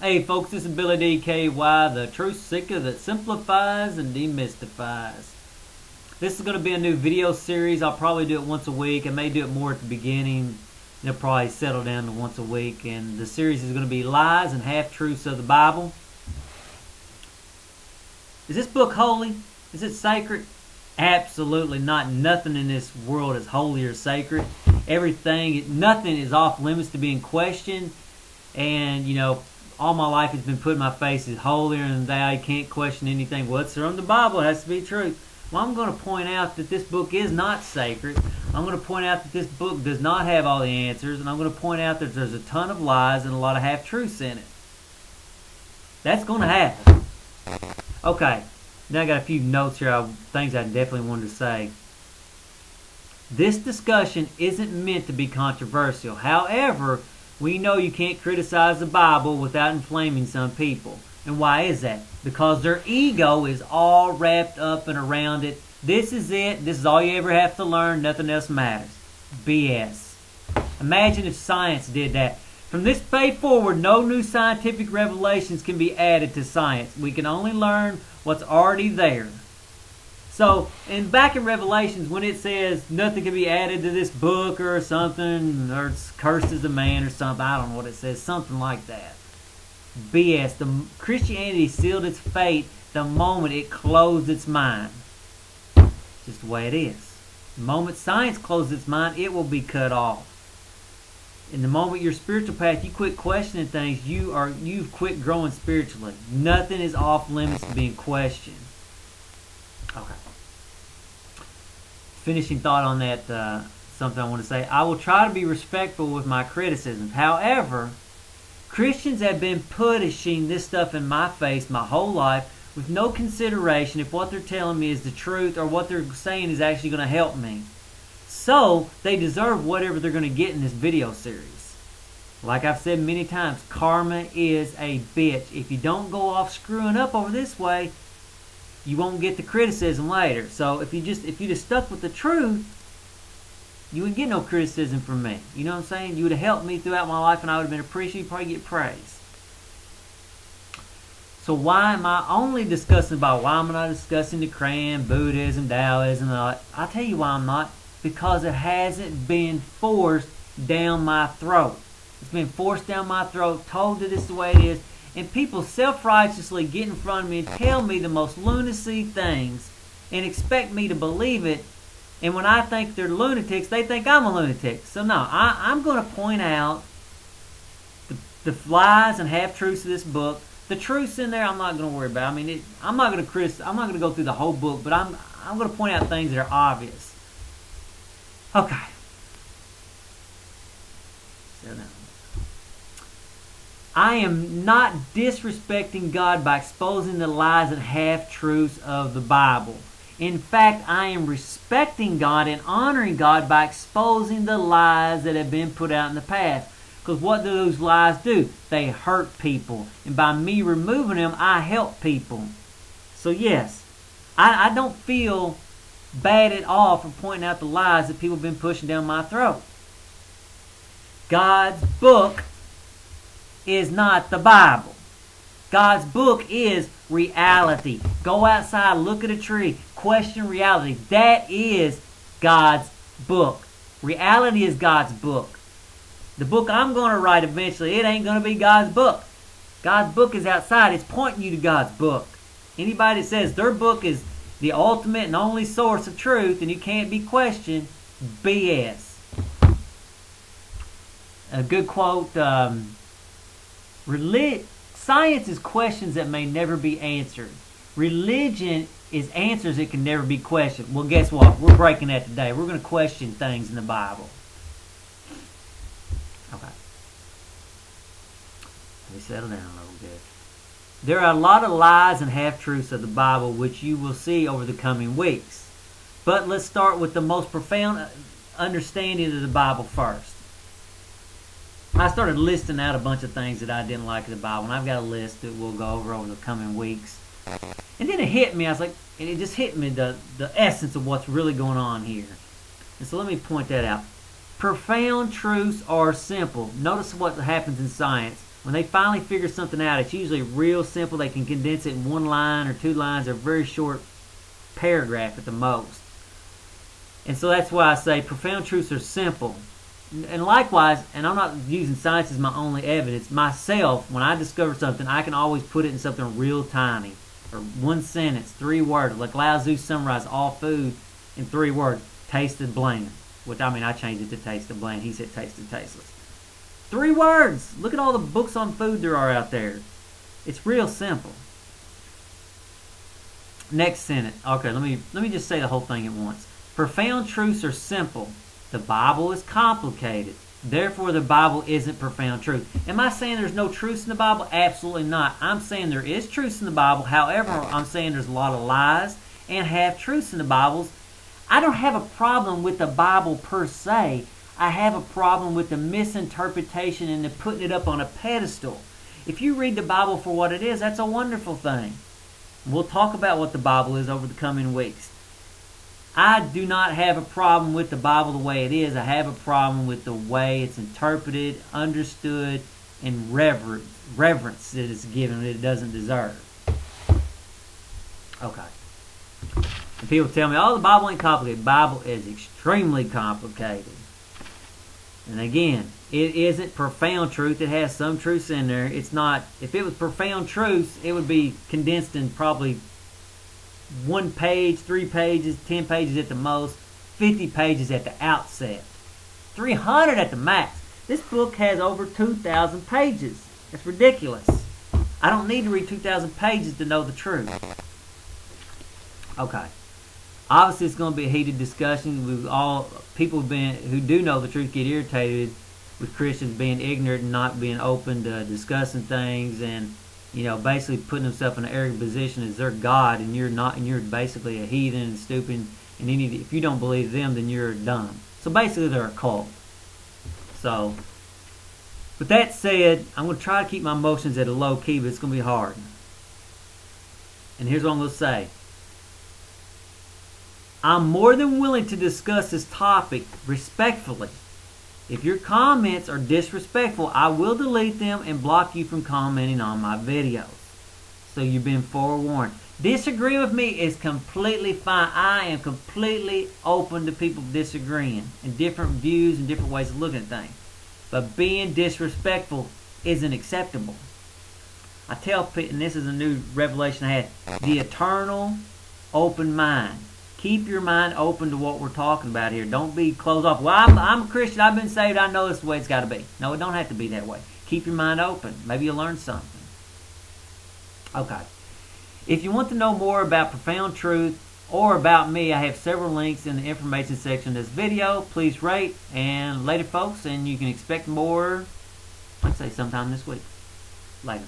Hey folks, this is Billy DKY, the truth seeker that simplifies and demystifies. This is going to be a new video series. I'll probably do it once a week. I may do it more at the beginning. It'll probably settle down to once a week. And the series is going to be Lies and Half-Truths of the Bible. Is this book holy? Is it sacred? Absolutely not. Nothing in this world is holy or sacred. Nothing is off limits to being questioned. And, you know, all my life has been put in my face as holier than thou. You can't question anything. Well, it's from the Bible. It has to be true. Well, I'm going to point out that this book is not sacred. I'm going to point out that this book does not have all the answers. And I'm going to point out that there's a ton of lies and a lot of half-truths in it. That's going to happen. Okay. Now I got a few notes here, things I definitely wanted to say. This discussion isn't meant to be controversial. However, we know you can't criticize the Bible without inflaming some people. And why is that? Because their ego is all wrapped up and around it. This is it. This is all you ever have to learn. Nothing else matters. BS. Imagine if science did that. From this day forward, no new scientific revelations can be added to science. We can only learn what's already there. So, back in Revelations, when it says nothing can be added to this book or something, or it's cursed as a man or something, I don't know what it says, something like that. BS. Christianity sealed its fate the moment it closed its mind. Just the way it is. The moment science closes its mind, it will be cut off. In the moment your spiritual path, you quit questioning things, you've quit growing spiritually. Nothing is off limits to being questioned. Okay. Finishing thought on that, something I want to say. I will try to be respectful with my criticisms. However, Christians have been pushing this stuff in my face my whole life with no consideration if what they're telling me is the truth or what they're saying is actually going to help me. So, they deserve whatever they're going to get in this video series. Like I've said many times, karma is a bitch. If you don't go off screwing up over this way, you won't get the criticism later. So if you just stuck with the truth, you wouldn't get no criticism from me. You know what I'm saying? You would have helped me throughout my life and I would have been appreciated. You'd probably get praise. So why am I only discussing about why am I not discussing the Quran, Buddhism, Taoism, and all that? I'll tell you why I'm not. Because it hasn't been forced down my throat. It's been forced down my throat, told that it's the way it is. And people self-righteously get in front of me and tell me the most lunacy things and expect me to believe it. And when I think they're lunatics, they think I'm a lunatic. So no, I'm going to point out the lies and half-truths of this book. The truths in there, I'm not going to worry about. I mean, I'm not going to go through the whole book, but I'm going to point out things that are obvious. Okay. So now, I am not disrespecting God by exposing the lies and half-truths of the Bible. In fact, I am respecting God and honoring God by exposing the lies that have been put out in the past. Because what do those lies do? They hurt people. And by me removing them, I help people. So yes, I don't feel bad at all for pointing out the lies that people have been pushing down my throat. God's book is not the Bible. God's book is reality. Go outside, look at a tree, question reality. That is God's book. Reality is God's book. The book I'm going to write eventually, it ain't going to be God's book. God's book is outside. It's pointing you to God's book. Anybody that says their book is the ultimate and only source of truth and you can't be questioned, BS. A good quote, science is questions that may never be answered. Religion is answers that can never be questioned. Well, guess what? We're breaking that today. We're going to question things in the Bible. Okay. Let me settle down a little bit. There are a lot of lies and half-truths of the Bible which you will see over the coming weeks. But let's start with the most profound understanding of the Bible first. I started listing out a bunch of things that I didn't like in the Bible, and I've got a list that we'll go over the coming weeks. And then it hit me, and it just hit me, the essence of what's really going on here. And so let me point that out. Profound truths are simple. Notice what happens in science. When they finally figure something out, it's usually real simple. They can condense it in 1 line or 2 lines or a very short paragraph at the most. And so that's why I say profound truths are simple. And likewise, and I'm not using science as my only evidence, myself, when I discover something, I can always put it in something real tiny. Or 1 sentence, 3 words. Like Lao Tzu summarized all food in 3 words. Tasted bland. Which, I mean, I changed it to tasted bland. He said tasted tasteless. 3 words. Look at all the books on food there are out there. It's real simple. Next sentence. Okay, let me just say the whole thing at once. Profound truths are simple. The Bible is complicated. Therefore, the Bible isn't profound truth. Am I saying there's no truths in the Bible? Absolutely not. I'm saying there is truths in the Bible. However, I'm saying there's a lot of lies and half-truths in the Bibles. I don't have a problem with the Bible per se. I have a problem with the misinterpretation and the putting it up on a pedestal. If you read the Bible for what it is, that's a wonderful thing. We'll talk about what the Bible is over the coming weeks. I do not have a problem with the Bible the way it is. I have a problem with the way it's interpreted, understood, and reverence that it's given that it doesn't deserve. Okay. And people tell me, oh, the Bible ain't complicated. The Bible is extremely complicated. And again, it isn't profound truth. It has some truths in there. It's not, if it was profound truths, it would be condensed in probably 1 page, 3 pages, 10 pages at the most, 50 pages at the outset, 300 at the max. This book has over 2,000 pages. That's ridiculous. I don't need to read 2,000 pages to know the truth. Okay. Obviously, it's going to be a heated discussion. People who do know the truth get irritated with Christians being ignorant and not being open to discussing things, and basically putting themselves in an arrogant position as their God, and you're not, and you're basically a heathen and stupid. And if you don't believe them, then you're dumb. So basically, they're a cult. So, with that said, I'm going to try to keep my emotions at a low key, but it's going to be hard. And here's what I'm going to say. I'm more than willing to discuss this topic respectfully. If your comments are disrespectful, I will delete them and block you from commenting on my videos. So you've been forewarned. Disagreeing with me is completely fine. I am completely open to people disagreeing and different views and different ways of looking at things. But being disrespectful isn't acceptable. I tell people, and this is a new revelation I had, the eternal open mind. Keep your mind open to what we're talking about here. Don't be closed off. Well, I'm a Christian. I've been saved. I know this is the way it's got to be. No, it don't have to be that way. Keep your mind open. Maybe you'll learn something. Okay. If you want to know more about profound truth or about me, I have several links in the information section of this video. Please rate. And later, folks, and you can expect more, I'd say sometime this week. Later.